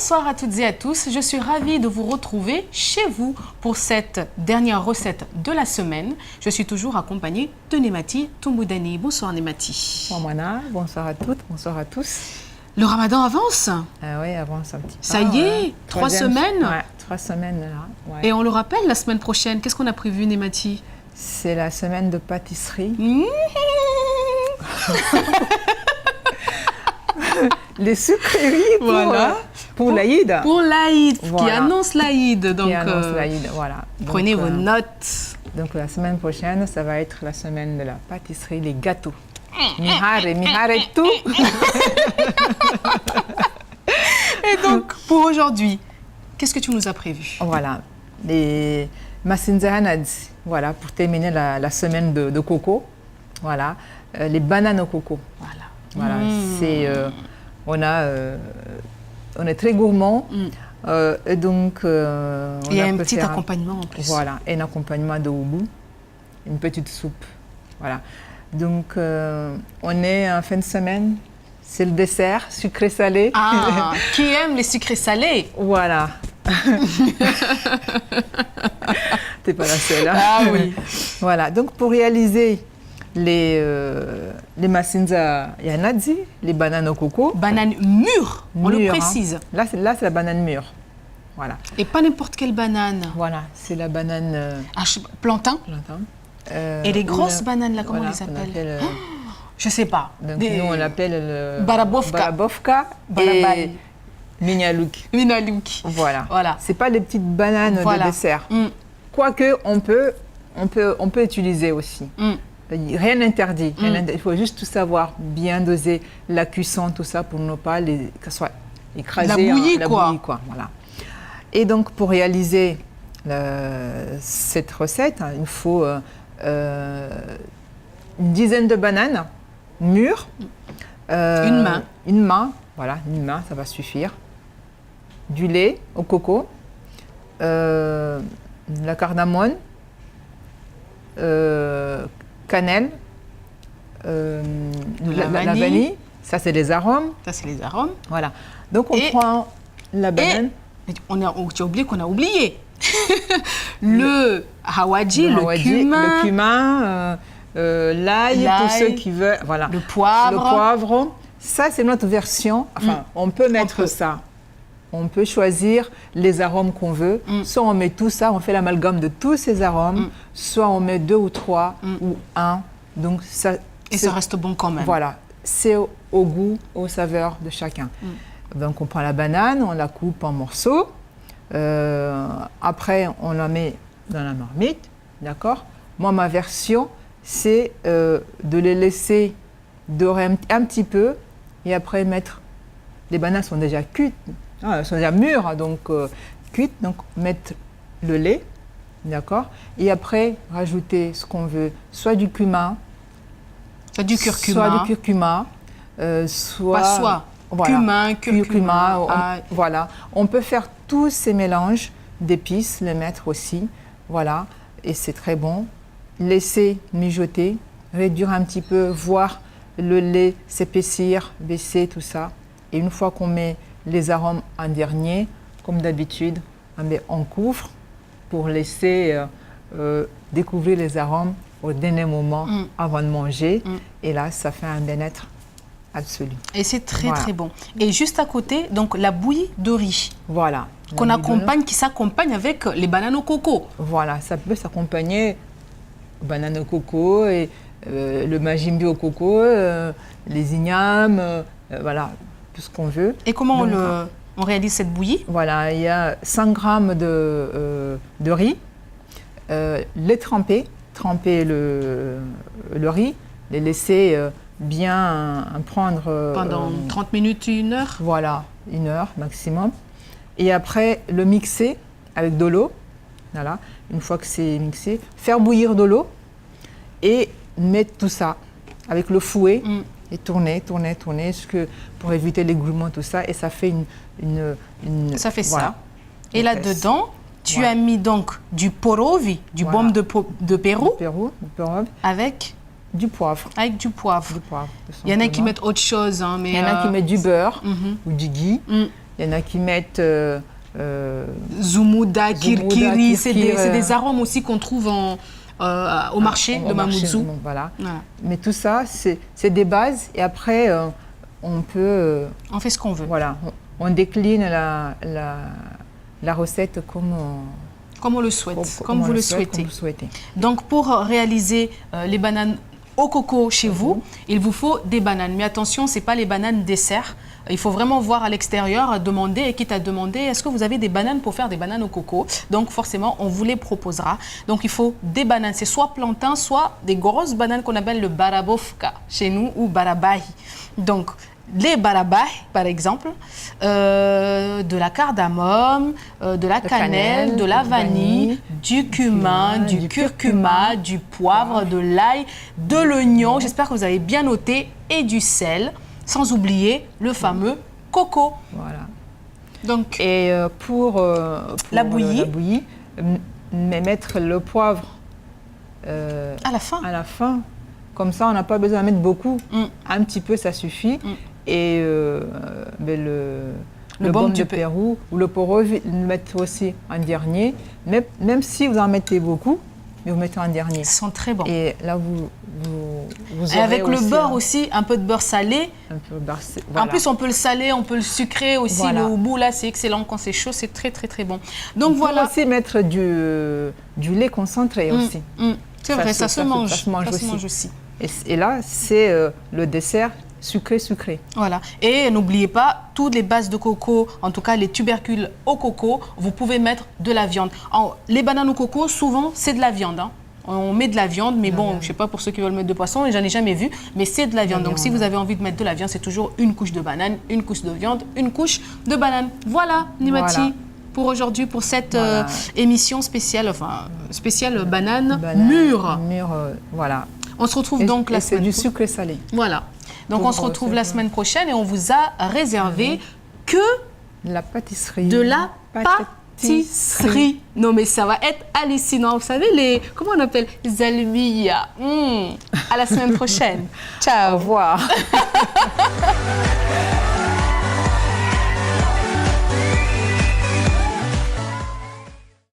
Bonsoir à toutes et à tous, je suis ravie de vous retrouver chez vous pour cette dernière recette de la semaine. Je suis toujours accompagnée de Némati Toumoudani. Bonsoir Némati. Bonsoir Moana, bonsoir à toutes, bonsoir à tous. Le ramadan avance. Ah oui, avance un petit peu. Ça y est, 3 semaines. Ouais, 3 semaines là. Ouais. Et on le rappelle, la semaine prochaine, qu'est-ce qu'on a prévu Némati? C'est la semaine de pâtisserie. Les sucreries pour, voilà. Pour l'Aïd. Pour l'Aïd, voilà. Qui annonce l'Aïd. Donc, qui annonce l'Aïd, voilà. Prenez donc, vos notes. Donc la semaine prochaine, ça va être la semaine de la pâtisserie, les gâteaux. Mihare et tout. Et donc, pour aujourd'hui, qu'est-ce que tu nous as prévu? Voilà, les masinzahanad, voilà, pour terminer la semaine de coco. Voilà, les bananes au coco. Voilà, c'est, on est très gourmand. Et donc, il y a un petit accompagnement en plus. Voilà, un accompagnement de houbou, une petite soupe. Voilà. Donc, on est en fin de semaine. C'est le dessert sucré-salé. Ah, qui aime les sucrés salés? Voilà. T'es pas la seule. Hein? Ah oui. Voilà. Donc, pour réaliser les masinza yanadzi, les bananes au coco. Bananes mûres, on le précise. Hein. Là, c'est la banane mûre. Voilà. Et pas n'importe quelle banane. Voilà, c'est la banane... plantain. Et les grosses bananes, là, comment voilà, on les appelle je sais pas. Donc, nous, on l'appelle le... Barabovka. Et Minalouk. Voilà. C'est pas les petites bananes de dessert. Quoique, on peut utiliser aussi. Rien n'interdit. Il faut juste tout savoir, bien doser la cuisson, tout ça, pour ne pas que ça soit écrasé. La bouillie, quoi. Voilà. Et donc, pour réaliser cette recette, hein, il faut une dizaine de bananes mûres. Une main. Une main, voilà, une main, ça va suffire. Du lait au coco, la cardamone, cannelle, la vanille. Ça, c'est les arômes. Voilà. Donc, on prend la banane. Tu as oublié qu'on a oublié. le hawadji, le cumin, l'ail, tous ceux qui veulent. Voilà. Le poivre. Ça, c'est notre version. Enfin, on peut mettre ça. On peut choisir les arômes qu'on veut. Soit on met tout ça, on fait l'amalgame de tous ces arômes. Soit on met 2 ou 3 ou 1. Donc ça, et ça reste bon quand même. Voilà. C'est au goût, aux saveurs de chacun. Donc on prend la banane, on la coupe en morceaux. Après, on la met dans la marmite. D'accord? Moi, ma version, c'est de les laisser dorer un petit peu. Et après, mettre... Les bananes sont déjà cuites. Elles sont déjà mûres, donc cuites. Donc, mettre le lait. D'accord? Et après, rajouter ce qu'on veut. Soit du cumin. Soit du curcuma. Soit... Voilà. Curcuma. Voilà. On peut faire tous ces mélanges d'épices, les mettre aussi. Voilà. Et c'est très bon. Laisser mijoter, réduire un petit peu, voir le lait s'épaissir, baisser, tout ça. Et une fois qu'on met les arômes en dernier, comme d'habitude, on couvre pour laisser découvrir les arômes au dernier moment avant de manger. Et là, ça fait un bien-être absolu. Et c'est très bon. Et juste à côté, donc la bouillie de riz. Voilà. Qui s'accompagne avec les bananes au coco. Voilà, ça peut s'accompagner bananes au coco et le majimbi au coco, les ignames, voilà, tout ce qu'on veut. Et comment on réalise cette bouillie? Voilà, il y a 100 grammes de riz, les tremper le riz, les laisser bien prendre... Pendant 30 minutes, 1 heure? Voilà, 1 heure maximum. Et après, le mixer avec de l'eau. Voilà, une fois que c'est mixé, faire bouillir de l'eau et mettre tout ça avec le fouet et tourner pour éviter l'égoulement, tout ça. Et ça fait ça fait ça. Et là-dedans, tu as mis donc du porovi, du baume de Pérou. Avec du poivre. Avec du poivre. Il y en a qui mettent autre chose. Hein, mais il y en a qui mettent du beurre ou du ghee. Il Il y en a qui mettent Zumuda, kirkiri, c'est kirkir, des arômes aussi qu'on trouve au marché de Mamoudzou. Voilà. Voilà. Mais tout ça, c'est des bases. Et après, on peut... On fait ce qu'on veut. Voilà, on décline la recette comme on le souhaite, comme vous le souhaitez. souhaitez. Donc, pour réaliser les bananes au coco chez vous, il vous faut des bananes. Mais attention, ce n'est pas les bananes dessert. Il faut vraiment voir à l'extérieur, demander, et quitte à demander, est-ce que vous avez des bananes pour faire des bananes au coco? Donc, forcément, on vous les proposera. Donc, il faut des bananes. C'est soit plantain, soit des grosses bananes qu'on appelle le barabofka chez nous ou barabahi. Donc, les barabahi, par exemple, de la cardamome, de la cannelle, de la vanille, du cumin, du curcuma, du poivre, de l'ail, de l'oignon, j'espère que vous avez bien noté, et du sel, sans oublier le fameux coco. Voilà. Donc, et pour la bouillie, mettre le poivre à la fin. Comme ça, on n'a pas besoin de mettre beaucoup. Un petit peu, ça suffit. Et le baume de Pérou ou le poro, le mettre aussi en dernier. Même si vous en mettez beaucoup, mais vous mettez en dernier. Ils sont très bons. Et là, vous et avec le beurre aussi, un peu de beurre salé. Un peu de beurre, voilà. En plus, on peut le saler, on peut le sucrer aussi. Voilà. Le houbou, là, c'est excellent quand c'est chaud. C'est très, très, très bon. Donc, voilà. On peut aussi mettre du lait concentré aussi. C'est vrai, ça se mange aussi. Et là, c'est le dessert sucré. Voilà. Et n'oubliez pas, toutes les bases de coco, en tout cas les tubercules au coco, vous pouvez mettre de la viande. Les bananes au coco, souvent, c'est de la viande. Hein. On met de la viande, mais bon, je ne sais pas pour ceux qui veulent mettre de poisson, j'en ai jamais vu, mais c'est de la viande. Donc, si vous avez envie de mettre de la viande, c'est toujours une couche de banane, une couche de viande, une couche de banane. Voilà, Nimati. Voilà. Pour aujourd'hui, pour cette émission spéciale, spéciale banane mûre. Voilà. On se retrouve donc la semaine prochaine. C'est du sucré salé. Voilà. Donc on se retrouve la semaine prochaine et on vous a réservé que la pâtisserie. De la pâtisserie. Non mais ça va être hallucinant. Vous savez, comment on appelle? Zalmiya. À la semaine prochaine. Ciao. Au revoir.